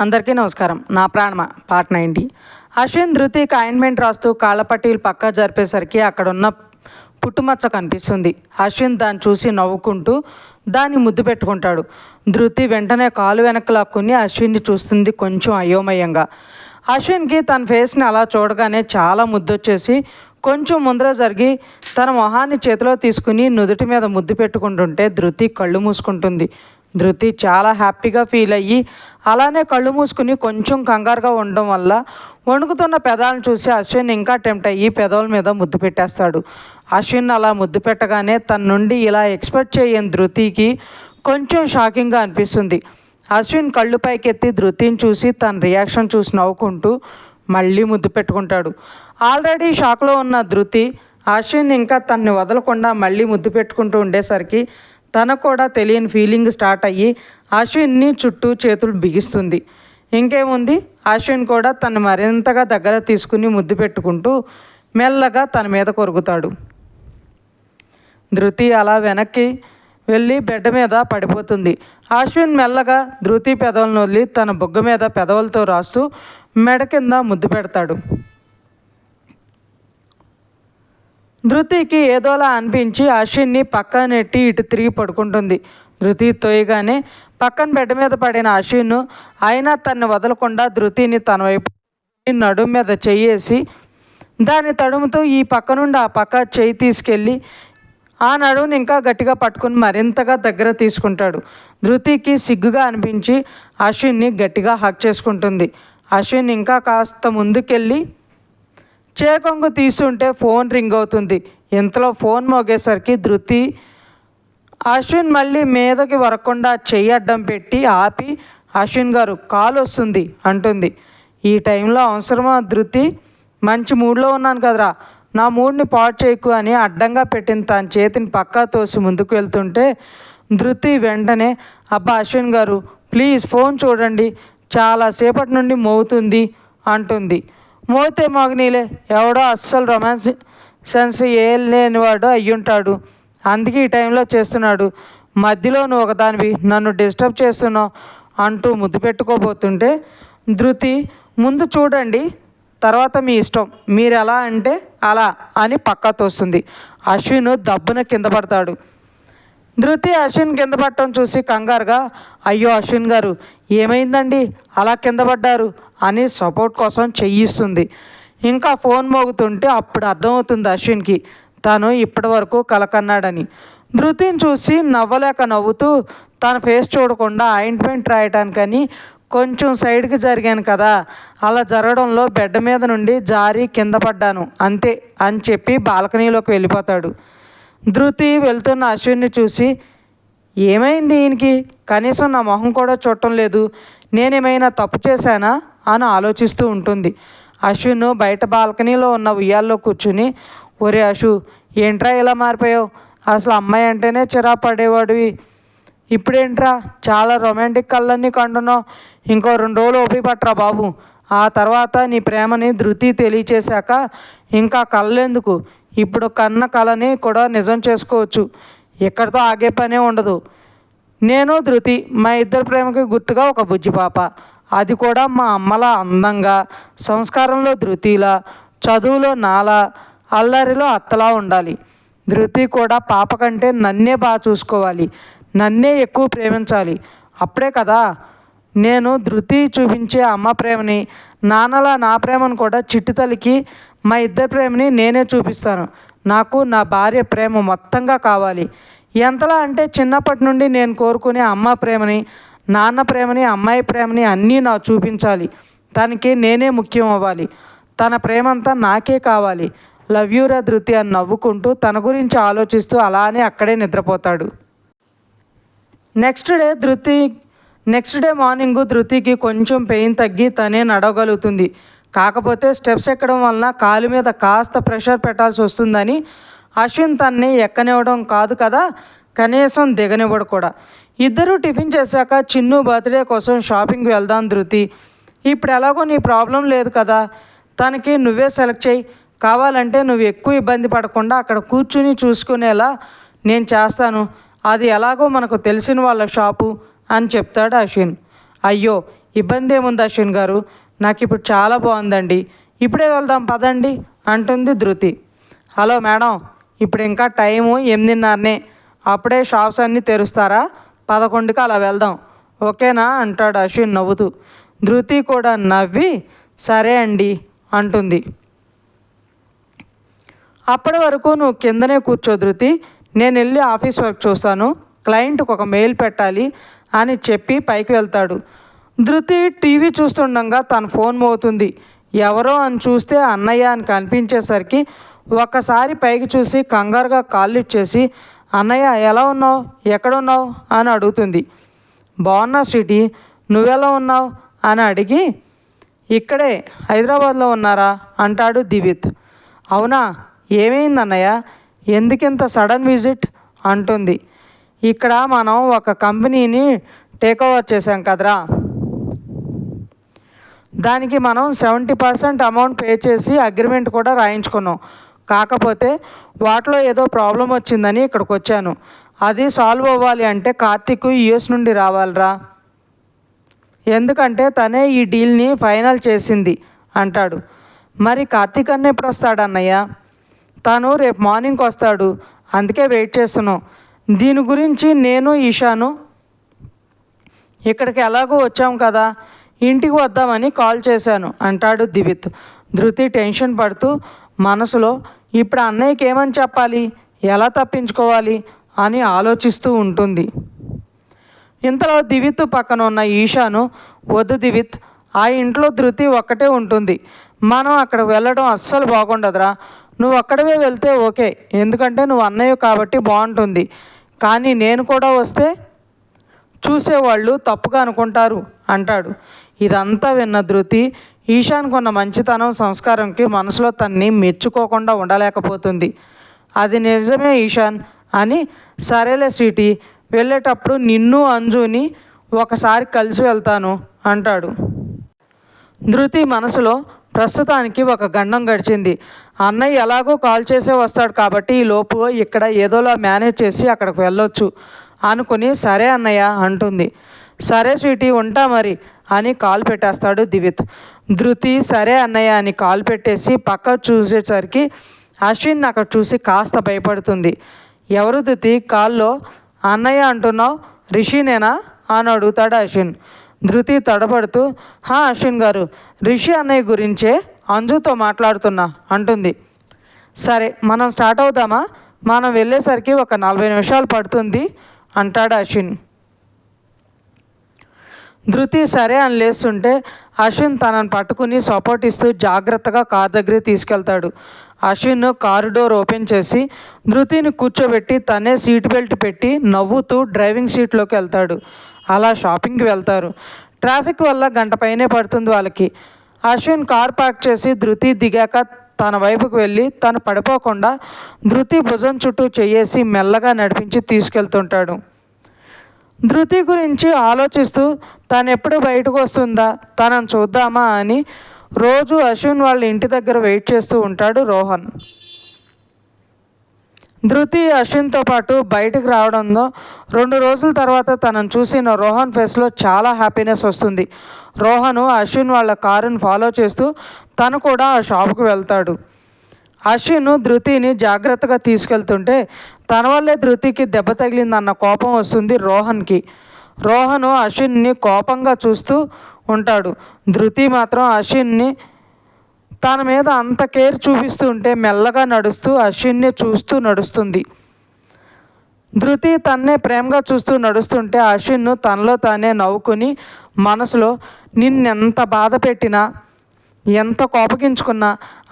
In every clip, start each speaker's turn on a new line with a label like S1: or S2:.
S1: అందరికీ నమస్కారం. నా ప్రాణమ పార్ట్ 90. అశ్విన్ ధృతికి ఆయింట్మెంట్ రాస్తూ కాళ్ళ పట్టీలు పక్కా జరిపేసరికి అక్కడున్న పుట్టుమచ్చ కనిపిస్తుంది. అశ్విన్ దాన్ని చూసి నవ్వుకుంటూ దాన్ని ముద్దు పెట్టుకుంటాడు. ధృతి వెంటనే కాలు వెనక్కి లాక్కుని అశ్విన్ని చూస్తుంది కొంచెం అయోమయంగా. అశ్విన్కి తన ఫేస్ని అలా చూడగానే చాలా ముద్దొచ్చేసి కొంచెం ముందర జరిగి తన మొహాన్ని చేతిలో తీసుకుని నుదుటి మీద ముద్దు పెట్టుకుంటుంటే ధృతి కళ్ళు మూసుకుంటుంది. ధృతి చాలా హ్యాపీగా ఫీల్ అయ్యి అలానే కళ్ళు మూసుకుని కొంచెం కంగారుగా ఉండడం వల్ల వణుకుతున్న పెదాలను చూసి అశ్విన్ ఇంకా టెంప్ట్ అయ్యి పెదవుల మీద ముద్దు పెట్టేస్తాడు. అశ్విన్ అలా ముద్దు పెట్టగానే తన నుండి ఇలా ఎక్స్పెక్ట్ చేయని ధృతికి కొంచెం షాకింగ్గా అనిపిస్తుంది. అశ్విన్ కళ్ళు పైకెత్తి ధృతిని చూసి తన రియాక్షన్ చూసి నవ్వుకుంటూ మళ్ళీ ముద్దు పెట్టుకుంటాడు. ఆల్రెడీ షాక్లో ఉన్న ధృతి అశ్విన్ ఇంకా తన్ని వదలకుండా మళ్ళీ ముద్దు పెట్టుకుంటూ ఉండేసరికి తనకు కూడా తెలియని ఫీలింగ్ స్టార్ట్ అయ్యి అశ్విన్ని చుట్టూ చేతులు బిగిస్తుంది. ఇంకేముంది, అశ్విన్ కూడా తను మరింతగా దగ్గర తీసుకుని ముద్దు పెట్టుకుంటూ మెల్లగా తన మీద కొరుకుతాడు. ధృతి అలా వెనక్కి వెళ్ళి బెడ్ మీద పడిపోతుంది. అశ్విన్ మెల్లగా ధృతి పెదవులను వదిలి తన బొగ్గ మీద పెదవులతో రాస్తూ మెడ కింద ముద్దు పెడతాడు. ధృతికి ఏదోలా అనిపించి అశ్విన్ని పక్కన నెట్టి ఇటు తిరిగి పడుకుంటుంది. ధృతి తోయగానే పక్కన బెడ్ మీద పడిన అశ్విన్ అయినా తన్ని వదలకుండా ధృతిని తన వైపు నడుము మీద చెయ్యేసి దాన్ని తడుముతూ ఈ పక్క నుండి ఆ పక్క చెయ్యి తీసుకెళ్ళి ఆ నడువుని ఇంకా గట్టిగా పట్టుకుని మరింతగా దగ్గర తీసుకుంటాడు. ధృతికి సిగ్గుగా అనిపించి అశ్విన్ని గట్టిగా హక్ చేసుకుంటుంది. అశ్విన్ ఇంకా కాస్త ముందుకెళ్ళి చేకొంగు తీస్తుంటే ఫోన్ రింగ్ అవుతుంది. ఇంతలో ఫోన్ మోగేసరికి ధృతి అశ్విన్ మళ్ళీ మీదకి వరకుండా చెయ్యి అడ్డం పెట్టి ఆపి అశ్విన్ గారు కాల్ వస్తుంది అంటుంది. ఈ టైంలో అవసరమా ధృతి? మంచి మూడ్లో ఉన్నాను కదరా, నా మూడ్ని పాడు చేయకు అని అడ్డంగా పెట్టిన తన చేతిని పక్కా తోసి ముందుకు వెళ్తుంటే ధృతి వెంటనే అబ్బా అశ్విన్ గారు ప్లీజ్ ఫోన్ చూడండి, చాలాసేపటి నుండి మోగుతుంది అంటుంది. మోతే మోగనీలే, ఎవడో అస్సలు రొమాన్స్ సెన్స్ ఏం లేనివాడు అయ్యుంటాడు, అందుకే ఈ టైంలో చేస్తున్నాడు, మధ్యలో నువ్వు ఒకదానివి నన్ను డిస్టర్బ్ చేస్తున్నావు అంటూ ముద్దు పెట్టుకోబోతుంటే ధృతి ముందు చూడండి తర్వాత మీ ఇష్టం, మీరు ఎలా అంటే అలా అని పక్కా తోస్తుంది. అశ్విన్ దబ్బున కింద పడతాడు. ధృతి అశ్విన్ కింద పడటం చూసి కంగారుగా అయ్యో అశ్విన్ గారు ఏమైందండి అలా కింద పడ్డారు అని సపోర్ట్ కోసం చెయ్యిస్తుంది. ఇంకా ఫోన్ మోగుతుంటే అప్పుడు అర్థమవుతుంది అశ్విన్కి తను ఇప్పటి వరకు కలకన్నాడని. ధృతిని చూసి నవ్వలేక నవ్వుతూ తన ఫేస్ చూడకుండా ఆయింట్మెంట్ రాయటానికని కొంచెం సైడ్కి జరిగాను కదా, అలా జరగడంలో బెడ్ మీద నుండి జారి కింద పడ్డాను అంతే అని చెప్పి బాల్కనీలోకి వెళ్ళిపోతాడు. ధృతి వెళ్తున్న అశ్విన్ని చూసి ఏమైంది ఈయనకి, కనీసం నా మొహం కూడా చూడటం లేదు, నేనేమైనా తప్పు చేశానా అని ఆలోచిస్తూ ఉంటుంది. అశ్విన్ బయట బాల్కనీలో ఉన్న ఉయ్యాల్లో కూర్చుని ఒరే అశు ఏంట్రా ఇలా మారిపోయావు, అసలు అమ్మాయి అంటేనే చిరా పడేవాడివి, ఇప్పుడేంట్రా చాలా రొమాంటిక్ కళ్ళన్నీ కంటున్నావు, ఇంకో 2 రోజులు ఓపి పట్టరా బాబు, ఆ తర్వాత నీ ప్రేమని ధృతి తెలియచేశాక ఇంకా కళ్ళెందుకు, ఇప్పుడు కన్న కళని కూడా నిజం చేసుకోవచ్చు, ఎక్కడితో ఆగే పనే ఉండదు. నేను ధృతి మా ఇద్దరు ప్రేమకి గుర్తుగా ఒక బుజ్జి పాప, అది కూడా మా అమ్మలా అందంగా, సంస్కారంలో ధృతిలా, చదువులో నాలా, అల్లరిలో అత్తలా ఉండాలి. ధృతి కూడా పాప కంటే నన్నే బాగా చూసుకోవాలి, నన్నే ఎక్కువ ప్రేమించాలి, అప్పుడే కదా నేను ధృతి చూపించే అమ్మ ప్రేమని, నాన్నలా నా ప్రేమను కూడా చిట్టుతల్లికి మా ఇద్దరి ప్రేమని నేనే చూపిస్తాను. నాకు నా భార్య ప్రేమ మొత్తంగా కావాలి. ఎంతలా అంటే చిన్నప్పటి నుండి నేను కోరుకునే అమ్మ ప్రేమని, నాన్న ప్రేమని, అమ్మాయి ప్రేమని అన్నీ నాకు చూపించాలి. తనకి నేనే ముఖ్యం అవ్వాలి, తన ప్రేమంతా నాకే కావాలి. లవ్ యూరా ధృతి అని నవ్వుకుంటూ తన గురించి ఆలోచిస్తూ అలానే అక్కడే నిద్రపోతాడు. నెక్స్ట్ డే మార్నింగ్ ధృతికి కొంచెం పెయిన్ తగ్గి తనే నడవగలుగుతుంది. కాకపోతే స్టెప్స్ ఎక్కడం వలన కాలు మీద కాస్త ప్రెషర్ పెట్టాల్సి వస్తుందని అశ్విన్ తన్ని ఎక్కనివ్వడం కాదు కదా, కనీసం దిగనివ్వడు కూడా. ఇద్దరూ టిఫిన్ చేశాక చిన్ను బర్త్డే కోసం షాపింగ్కి వెళ్దాం ధృతి, ఇప్పుడు ఎలాగో నీ ప్రాబ్లం లేదు కదా, తనకి నువ్వే సెలెక్ట్ చేయి, కావాలంటే నువ్వు ఎక్కువ ఇబ్బంది పడకుండా అక్కడ కూర్చుని చూసుకునేలా నేను చేస్తాను, అది ఎలాగో మనకు తెలిసిన వాళ్ళ షాపు అని చెప్తాడు అశ్విన్. అయ్యో, ఇబ్బంది ఏముంది అశ్విన్ గారు, నాకు ఇప్పుడు చాలా బాగుందండి, ఇప్పుడే వెళ్దాం పదండి అంటుంది ధృతి. హలో మేడం, ఇప్పుడు ఇంకా టైము 8:30, అప్పుడే షాప్స్ అన్నీ తెరుస్తారా? 11కి అలా వెళ్దాం, ఓకేనా అంటాడు అశ్విన్ నవ్వుతూ. ధృతి కూడా నవ్వి సరే అండి అంటుంది. అప్పటి వరకు నువ్వు కిందనే కూర్చో ధృతి, నేను వెళ్ళి ఆఫీస్ వర్క్ చూస్తాను, క్లయింట్కి ఒక మెయిల్ పెట్టాలి అని చెప్పి పైకి వెళ్తాడు. ధృతి టీవీ చూస్తుండగా తన ఫోన్ మోగుతుంది. ఎవరో అని చూస్తే అన్నయ్య అని కనిపించేసరికి ఒక్కసారి పైకి చూసి కంగారుగా కాల్ లిఫ్ట్ చేసి, అన్నయ్య ఎలా ఉన్నావు, ఎక్కడున్నావు అని అడుగుతుంది. బాగున్నా స్వీటీ, నువ్వెలా ఉన్నావు అని అడిగి, ఇక్కడే హైదరాబాద్లో ఉన్నారా అంటాడు దివిత్. అవునా, ఏమైంది అన్నయ్య, ఎందుకింత సడన్ విజిట్ అంటుంది. ఇక్కడ మనం ఒక కంపెనీని టేక్ ఓవర్ చేసాం కదరా, దానికి మనం 70% అమౌంట్ పే చేసి అగ్రిమెంట్ కూడా రాయించుకున్నాం. కాకపోతే వాటిలో ఏదో ప్రాబ్లం వచ్చిందని ఇక్కడికి వచ్చాను. అది సాల్వ్ అవ్వాలి అంటే కార్తీక్ యూఎస్ నుండి రావాలిరా, ఎందుకంటే తనే ఈ డీల్ని ఫైనల్ చేసింది అంటాడు. మరి కార్తీక్ అన్న ఎప్పుడు వస్తాడన్నయ్య? తను రేపు మార్నింగ్కి వస్తాడు, అందుకే వెయిట్ చేస్తున్నాం. దీని గురించి నేను ఈశాను ఇక్కడికి ఎలాగో వచ్చాం కదా, ఇంటికి వద్దామని కాల్ చేశాను అంటాడు దివిత్. ధృతి టెన్షన్ పడుతూ మనసులో ఇప్పుడు అన్నయ్యకి ఏమని చెప్పాలి, ఎలా తప్పించుకోవాలి అని ఆలోచిస్తూ ఉంటుంది. ఇంతలో దివిత్ పక్కన ఉన్న ఈశాను, వద్దు దివిత్, ఆ ఇంట్లో ధృతి ఒక్కటే ఉంటుంది, మనం అక్కడ వెళ్ళడం అస్సలు బాగుండదురా, నువ్వు అక్కడవే వెళ్తే ఓకే, ఎందుకంటే నువ్వు అన్నయ్య కాబట్టి బాగుంటుంది, కానీ నేను కూడా వస్తే చూసేవాళ్ళు తప్పుగా అనుకుంటారు అంటాడు. ఇదంతా విన్న ధృతి ఈశాన్కి ఉన్న మంచితనం సంస్కారంకి మనసులో తన్ని మెచ్చుకోకుండా ఉండలేకపోతుంది. అది నిజమే ఈశాన్ అని, సరేలే స్వీటీ, వెళ్ళేటప్పుడు నిన్ను అంజుని ఒకసారి కలిసి వెళ్తాను అంటాడు. ధృతి మనసులో ప్రస్తుతానికి ఒక గండం గడిచింది. అన్నయ్య ఎలాగో కాల్ చేసే వస్తాడు కాబట్టి ఈ లోపు ఇక్కడ ఏదోలా మేనేజ్ చేసి అక్కడికి వెళ్ళొచ్చు అనుకుని సరే అన్నయ్య అంటుంది. సరే స్వీటీ, ఉంటా మరి అని కాల్ పెట్టేస్తాడు దివిత్. ధృతి సరే అన్నయ్య అని కాల్ పెట్టేసి పక్క చూసేసరికి అశ్విన్ అక్కడ చూసి కాస్త భయపడుతుంది. ఎవరు ధృతి, కాల్లో అన్నయ్య అంటున్నావు, రిషినేనా అని అడుగుతాడు అశ్విన్. ధృతి తడబడుతూ, అశ్విన్ గారు, రిషి అన్నయ్య గురించే అంజుతో మాట్లాడుతున్నా అంటుంది. సరే మనం స్టార్ట్ అవుదామా, మనం వెళ్ళేసరికి ఒక 40 నిమిషాలు పడుతుంది అంటాడు అశ్విన్. ధృతి సరే అని లేస్తుంటే అశ్విన్ తనను పట్టుకుని సపోర్ట్ ఇస్తూ జాగ్రత్తగా కార్ దగ్గరికి తీసుకెళ్తాడు. అశ్విన్ కారు డోర్ ఓపెన్ చేసి ధృతిని కూర్చోబెట్టి తనే సీట్ బెల్ట్ పెట్టి నవ్వుతూ డ్రైవింగ్ సీట్లోకి వెళ్తాడు. అలా షాపింగ్కి వెళ్తారు. ట్రాఫిక్ వల్ల గంట పైనే పడుతుంది వాళ్ళకి. అశ్విన్ కార్ పార్క్ చేసి ధృతి దిగాక తన వైపుకు వెళ్ళి తను పడిపోకుండా ధృతి భుజం చుట్టూ చెయ్యేసి మెల్లగా నడిపించి తీసుకెళ్తుంటాడు. ధృతి గురించి ఆలోచిస్తూ తను ఎప్పుడు బయటకు వస్తుందా, తనను చూద్దామా అని రోజు అశ్విన్ వాళ్ళ ఇంటి దగ్గర వెయిట్ చేస్తూ ఉంటాడు రోహన్. ధృతి అశ్విన్తో పాటు బయటకు రావడంతో 2 రోజుల తర్వాత తనను చూసిన రోహన్ ఫేస్లో చాలా హ్యాపీనెస్ వస్తుంది. రోహను అశ్విన్ వాళ్ళ కారుని ఫాలో చేస్తూ తను కూడా ఆ షాపుకు వెళ్తాడు. అశ్విన్ ధృతిని జాగ్రత్తగా తీసుకెళ్తుంటే తన వల్లే ధృతికి దెబ్బ తగిలిందన్న కోపం వస్తుంది రోహన్కి. రోహను అశ్విన్ని కోపంగా చూస్తూ ఉంటాడు. ధృతి మాత్రం అశ్విన్ని తన మీద అంత కేర్ చూపిస్తూ ఉంటే మెల్లగా నడుస్తూ అశ్విన్ని చూస్తూ నడుస్తుంది. ధృతి తన్నే ప్రేమగా చూస్తూ నడుస్తుంటే అశ్విన్ తనలో తానే నవ్వుకుని మనసులో నిన్నెంత బాధ పెట్టినా ఎంత కోపగించుకున్నా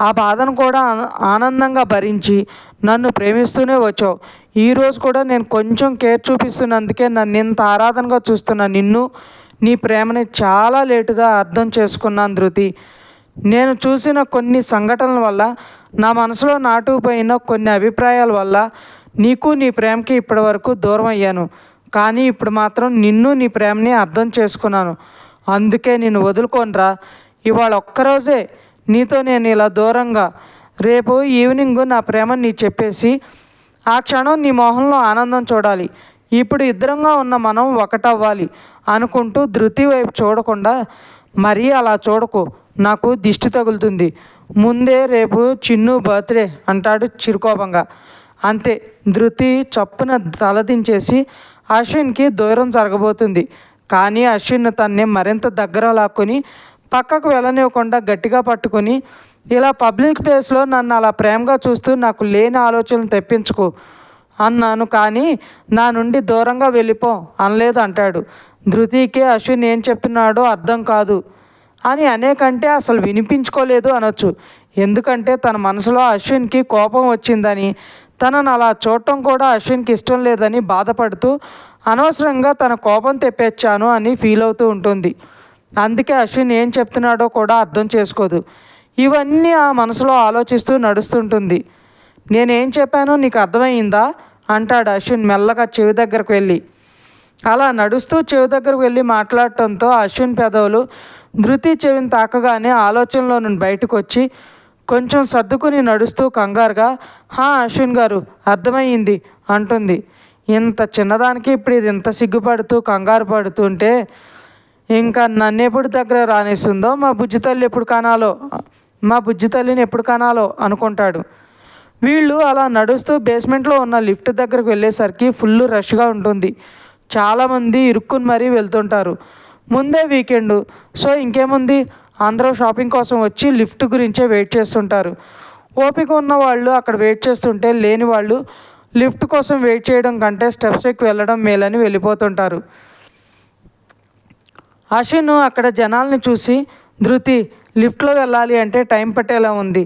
S1: ఆ బాధను కూడా ఆనందంగా భరించి నన్ను ప్రేమిస్తూనే వచ్చావు. ఈరోజు కూడా నేను కొంచెం కేర్ చూపిస్తున్నందుకే నన్ను ఇంత ఆరాధనగా చూస్తున్నా నిన్ను, నీ ప్రేమని చాలా లేటుగా అర్థం చేసుకున్నాను ధృతి. నేను చూసిన కొన్ని సంఘటనల వల్ల నా మనసులో నాటుకుపోయిన కొన్ని అభిప్రాయాల వల్ల నీకు నీ ప్రేమకి ఇప్పటి వరకు దూరం అయ్యాను. కానీ ఇప్పుడు మాత్రం నిన్ను నీ ప్రేమని అర్థం చేసుకున్నాను. అందుకే నేను వదులుకోనరా. ఇవాళ ఒక్కరోజే నీతో నేను ఇలా దూరంగా, రేపు ఈవినింగ్ నా ప్రేమని నీ చెప్పేసి ఆ క్షణం నీ మొహంలో ఆనందం చూడాలి. ఇప్పుడు ఇద్దరంగా ఉన్న మనం ఒకటవ్వాలి అనుకుంటూ ధృతి వైపు చూడకుండా, మరీ అలా చూడకు, నాకు దిష్టి తగులుతుంది, ముందే రేపు చిన్ను బర్త్డే అంటాడు చిరుకోపంగా. అంతే, ధృతి చప్పున తలదించేసి అశ్విన్కి దూరం జరగబోతుంది. కానీ అశ్విన్ తన్ని మరింత దగ్గర లాక్కొని పక్కకు వెళ్ళనివ్వకుండా గట్టిగా పట్టుకొని, ఇలా పబ్లిక్ ప్లేస్లో నన్ను అలా ప్రేమగా చూస్తూ నాకు లేని ఆలోచనలు తెప్పించుకో అన్నాను, కానీ నా నుండి దూరంగా వెళ్ళిపో అనలేదు అంటాడు. ధృతికి అశ్విన్ ఏం చెప్తున్నాడో అర్థం కాదు అని అనేకంటే అసలు వినిపించుకోలేదు అనొచ్చు. ఎందుకంటే తన మనసులో అశ్విన్కి కోపం వచ్చిందని, తనను అలా చూడటం కూడా అశ్విన్కి ఇష్టం లేదని బాధపడుతూ అనవసరంగా తన కోపం తెప్పించాను అని ఫీల్ అవుతూ ఉంటుంది. అందుకే అశ్విన్ ఏం చెప్తున్నాడో కూడా అర్థం చేసుకోదు. ఇవన్నీ ఆ మనసులో ఆలోచిస్తూ నడుస్తుంటుంది. నేనేం చెప్పానో నీకు అర్థమైందా అంటాడు అశ్విన్ మెల్లగా చెవి దగ్గరకు వెళ్ళి. అలా నడుస్తూ చెవి దగ్గరకు వెళ్ళి మాట్లాడటంతో అశ్విన్ పెదవులు ధృతి చెవిని తాకగానే ఆలోచనలో నుండి బయటకు వచ్చి కొంచెం సర్దుకుని నడుస్తూ కంగారుగా, అశ్విన్ గారు అర్థమయ్యింది అంటుంది. ఇంత చిన్నదానికి ఇప్పుడు ఇది ఇంత సిగ్గుపడుతూ కంగారు పడుతుంటే ఇంకా నన్ను ఎప్పుడు దగ్గర రానిస్తుందో, మా బుజ్జి తల్లిని ఎప్పుడు కనాలో అనుకుంటాడు. వీళ్ళు అలా నడుస్తూ బేస్మెంట్లో ఉన్న లిఫ్ట్ దగ్గరకు వెళ్ళేసరికి ఫుల్ రష్గా ఉంటుంది. చాలామంది ఇరుక్కుని మరీ వెళ్తుంటారు. ముందే వీకెండ్, సో ఇంకేముంది, అందరూ షాపింగ్ కోసం వచ్చి లిఫ్ట్ గురించే వెయిట్ చేస్తుంటారు. ఓపిక ఉన్న వాళ్ళు అక్కడ వెయిట్ చేస్తుంటే, లేని వాళ్ళు లిఫ్ట్ కోసం వెయిట్ చేయడం కంటే స్టెప్స్ ఎక్కి వెళ్ళడం మేలని వెళ్ళిపోతుంటారు. అశ్విన్ అక్కడ జనాల్ని చూసి, ధృతి లిఫ్ట్లో వెళ్ళాలి అంటే టైం పట్టేలా ఉంది,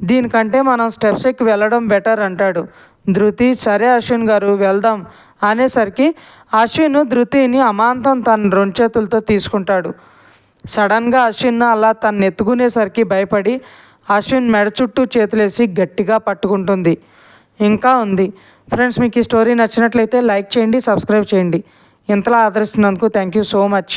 S1: దీనికంటే మనం స్టెప్స్ ఎక్కి వెళ్ళడం బెటర్ అంటాడు. ధృతి సరే అశ్విన్ గారు వెళ్దాం అనేసరికి అశ్విన్ ధృతిని అమాంతం తన 2 చేతులతో తీసుకుంటాడు. సడన్గా అశ్విన్ అలా తను ఎత్తుకునేసరికి భయపడి అశ్విన్ మెడ చుట్టూ చేతులేసి గట్టిగా పట్టుకుంటుంది. ఇంకా ఉంది. ఫ్రెండ్స్, మీకు ఈ స్టోరీ నచ్చినట్లయితే లైక్ చేయండి, సబ్స్క్రైబ్ చేయండి. ఇంతలా ఆదరిస్తున్నందుకు థ్యాంక్ యూ సో మచ్.